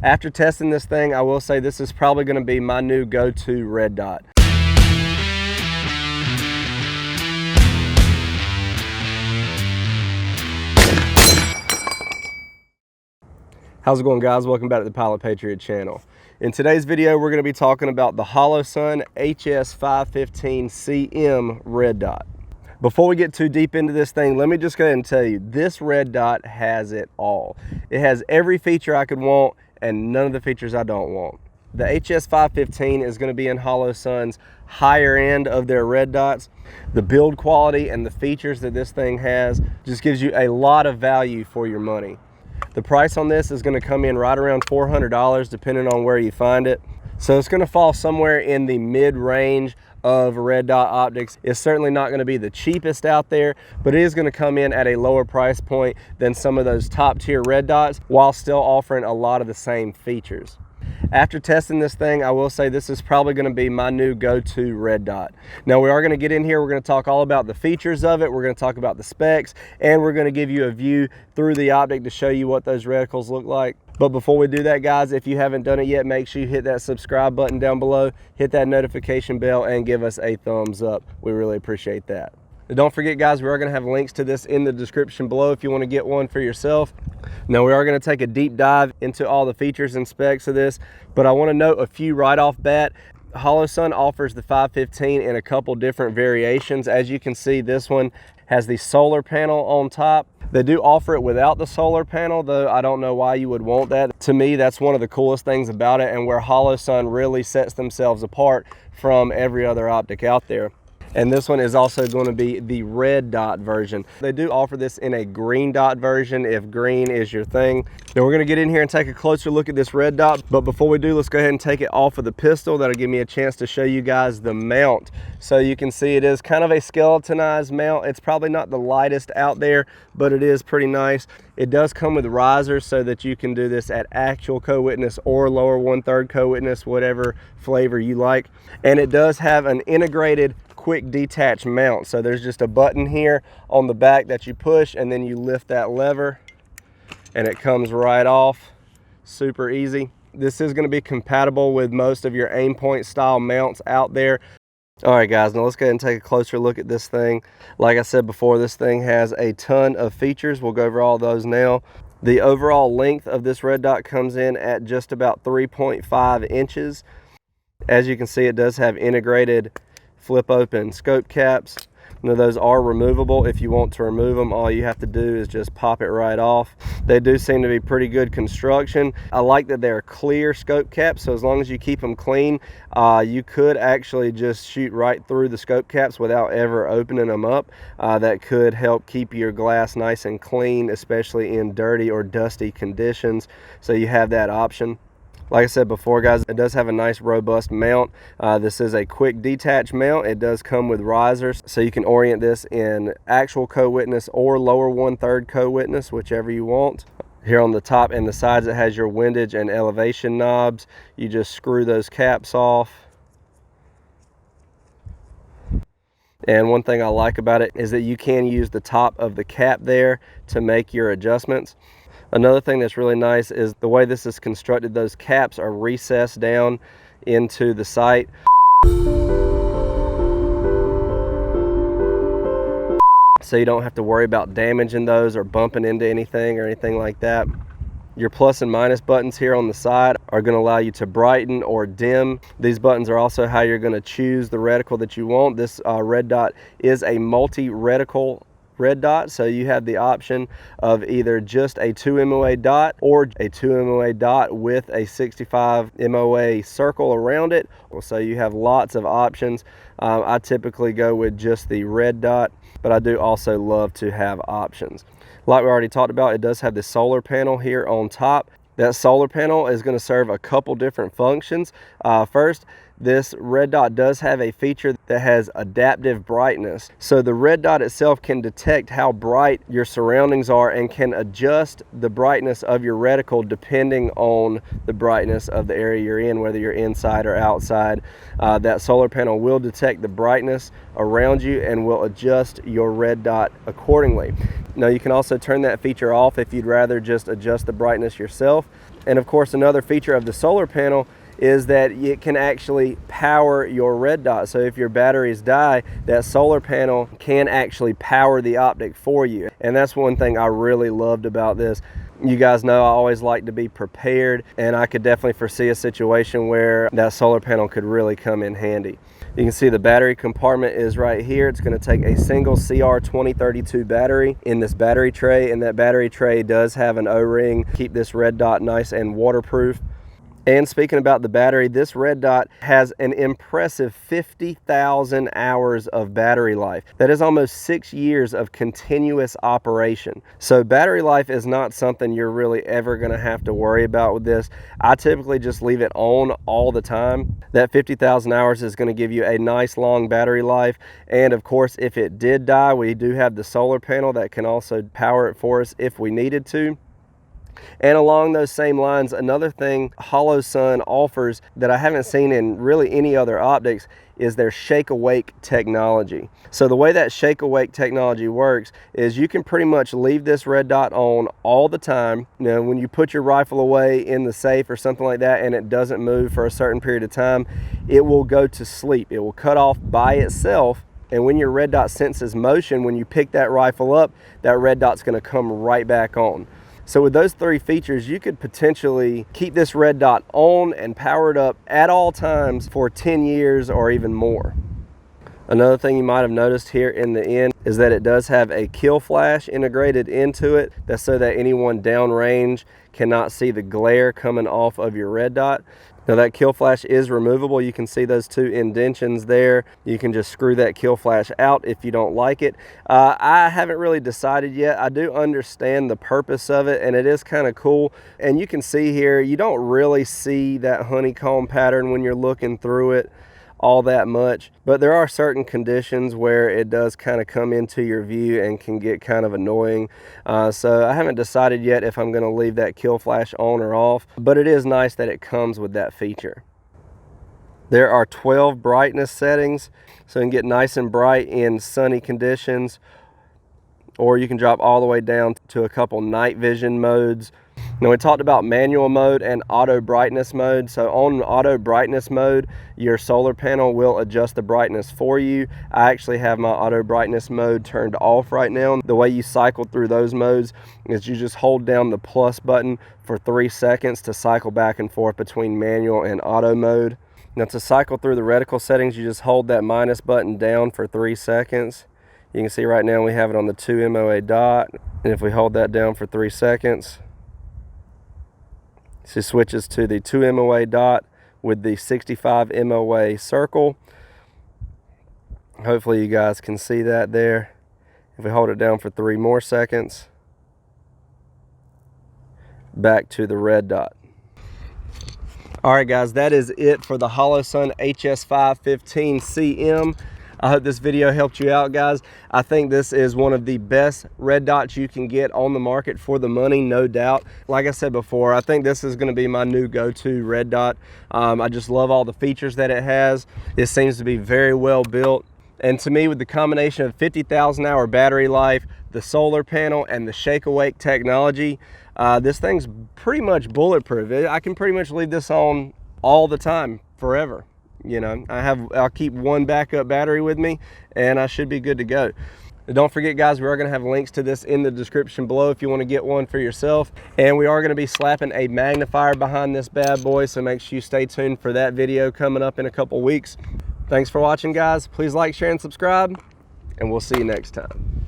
After testing this thing, I will say this is probably going to be my new go-to red dot. How's it going, guys? Welcome back to the Pilot Patriot channel. In today's video, we're going to be talking about the Holosun HS515CM red dot. Before we get too deep into this thing, let me just go ahead and tell you, this red dot has it all. It has every feature I could want and none of the features I don't want. The HS515 is going to be in Holosun's higher end of their red dots. The build quality and the features that this thing has just gives you a lot of value for your money. The price on this is going to come in right around $400 depending on where you find it. So it's going to fall somewhere in the mid-range of red dot optics. It's certainly not going to be the cheapest out there, but it is going to come in at a lower price point than some of those top tier red dots while still offering a lot of the same features. After testing this thing, I will say this is probably going to be my new go-to red dot. Now we are going to get in here, we're going to talk all about the features of it, we're going to talk about the specs, and we're going to give you a view through the optic to show you what those reticles look like. But before we do that, guys, if you haven't done it yet, make sure you hit that subscribe button down below, hit that notification bell, and give us a thumbs up. We really appreciate that. Don't forget, guys, we are going to have links to this in the description below if you want to get one for yourself. Now, we are going to take a deep dive into all the features and specs of this, but I want to note a few right off bat. Holosun offers the 515 in a couple different variations. As you can see, this one has the solar panel on top. They do offer it without the solar panel, though I don't know why you would want that. To me, that's one of the coolest things about it and where Holosun really sets themselves apart from every other optic out there. And this one is also going to be the red dot version. They do offer this in a green dot version if green is your thing. Now we're going to get in here and take a closer look at this red dot, but before we do, let's go ahead and take it off of the pistol. That'll give me a chance to show you guys the mount. So you can see it is kind of a skeletonized mount. It's probably not the lightest out there, but it is pretty nice. It does come with risers so that you can do this at actual co-witness or lower 1/3 co-witness, whatever flavor you like. And it does have an integrated quick detach mount. So there's just a button here on the back that you push and then you lift that lever and it comes right off. Super easy. This is going to be compatible with most of your Aimpoint style mounts out there. All right, guys, now let's go ahead and take a closer look at this thing. Like I said before, this thing has a ton of features. We'll go over all those now. The overall length of this red dot comes in at just about 3.5 inches. As you can see, it does have integrated flip open scope caps. Now those are removable. If you want to remove them, all you have to do is just pop it right off. They do seem to be pretty good construction. I like that they're clear scope caps, so as long as you keep them clean, you could actually just shoot right through the scope caps without ever opening them up. That could help keep your glass nice and clean, especially in dirty or dusty conditions, so you have that option. Like I said before, guys, it does have a nice robust mount. This is a quick detach mount. It does come with risers, so you can orient this in actual co-witness or lower 1/3 co-witness, whichever you want. Here on the top and the sides, it has your windage and elevation knobs. You just screw those caps off. And one thing I like about it is that you can use the top of the cap there to make your adjustments. Another thing that's really nice is the way this is constructed. Those caps are recessed down into the sight. So you don't have to worry about damaging those or bumping into anything or anything like that. Your plus and minus buttons here on the side are going to allow you to brighten or dim. These buttons are also how you're going to choose the reticle that you want. This red dot is a multi-reticle red dot, so you have the option of either just a 2 MOA dot or a 2 MOA dot with a 65 MOA circle around it. So you have lots of options. I typically go with just the red dot, but I do also love to have options. Like we already talked about, it does have the solar panel here on top. That solar panel is going to serve a couple different functions. First, this red dot does have a feature that has adaptive brightness. So the red dot itself can detect how bright your surroundings are and can adjust the brightness of your reticle depending on the brightness of the area you're in, whether you're inside or outside. That solar panel will detect the brightness around you and will adjust your red dot accordingly. Now you can also turn that feature off if you'd rather just adjust the brightness yourself. And of course, another feature of the solar panel is that it can actually power your red dot. So if your batteries die, that solar panel can actually power the optic for you. And that's one thing I really loved about this. You guys know I always like to be prepared, and I could definitely foresee a situation where that solar panel could really come in handy. You can see the battery compartment is right here. It's going to take a single CR2032 battery in this battery tray, and that battery tray does have an O-ring to keep this red dot nice and waterproof. And speaking about the battery, this red dot has an impressive 50,000 hours of battery life. That is almost 6 years of continuous operation. So battery life is not something you're really ever going to have to worry about with this. I typically just leave it on all the time. That 50,000 hours is going to give you a nice long battery life. And of course, if it did die, we do have the solar panel that can also power it for us if we needed to. And along those same lines, another thing Holosun offers that I haven't seen in really any other optics is their Shake Awake technology. So the way that Shake Awake technology works is you can pretty much leave this red dot on all the time. You know, when you put your rifle away in the safe or something like that and it doesn't move for a certain period of time, it will go to sleep. It will cut off by itself. And when your red dot senses motion, when you pick that rifle up, that red dot's going to come right back on. So with those three features, you could potentially keep this red dot on and powered up at all times for 10 years or even more. Another thing you might have noticed here in the end is that it does have a kill flash integrated into it. That's so that anyone downrange cannot see the glare coming off of your red dot. Now that kill flash is removable. You can see those two indentions there. You can just screw that kill flash out if you don't like it. I haven't really decided yet. I do understand the purpose of it, and it is kind of cool. And you can see here, you don't really see that honeycomb pattern when you're looking through it all that much, but there are certain conditions where it does kind of come into your view and can get kind of annoying. So I haven't decided yet if I'm going to leave that kill flash on or off, but it is nice that it comes with that feature. There are 12 brightness settings, so you can get nice and bright in sunny conditions, or you can drop all the way down to a couple night vision modes. Now we talked about manual mode and auto brightness mode. So on auto brightness mode, your solar panel will adjust the brightness for you. I actually have my auto brightness mode turned off right now. The way you cycle through those modes is you just hold down the plus button for 3 seconds to cycle back and forth between manual and auto mode. Now to cycle through the reticle settings, you just hold that minus button down for 3 seconds. You can see right now we have it on the 2 MOA dot, and if we hold that down for 3 seconds, it switches to the 2 MOA dot with the 65 MOA circle. Hopefully you guys can see that there. If we hold it down for 3 more seconds, back to the red dot. All right guys, that is it for the Holosun HS515CM. I hope this video helped you out, guys. I think this is one of the best red dots you can get on the market for the money, no doubt. Like I said before, I think this is going to be my new go-to red dot. I just love all the features that it has. It seems to be very well built. And to me, with the combination of 50,000 hour battery life, the solar panel, and the Shake Awake technology, this thing's pretty much bulletproof. I can pretty much leave this on all the time, forever. You know, I'll keep one backup battery with me and I should be good to go. Don't forget guys, we are going to have links to this in the description below if you want to get one for yourself. And we are going to be slapping a magnifier behind this bad boy, so make sure you stay tuned for that video coming up in a couple weeks. Thanks for watching guys. Please like, share, and subscribe, and we'll see you next time.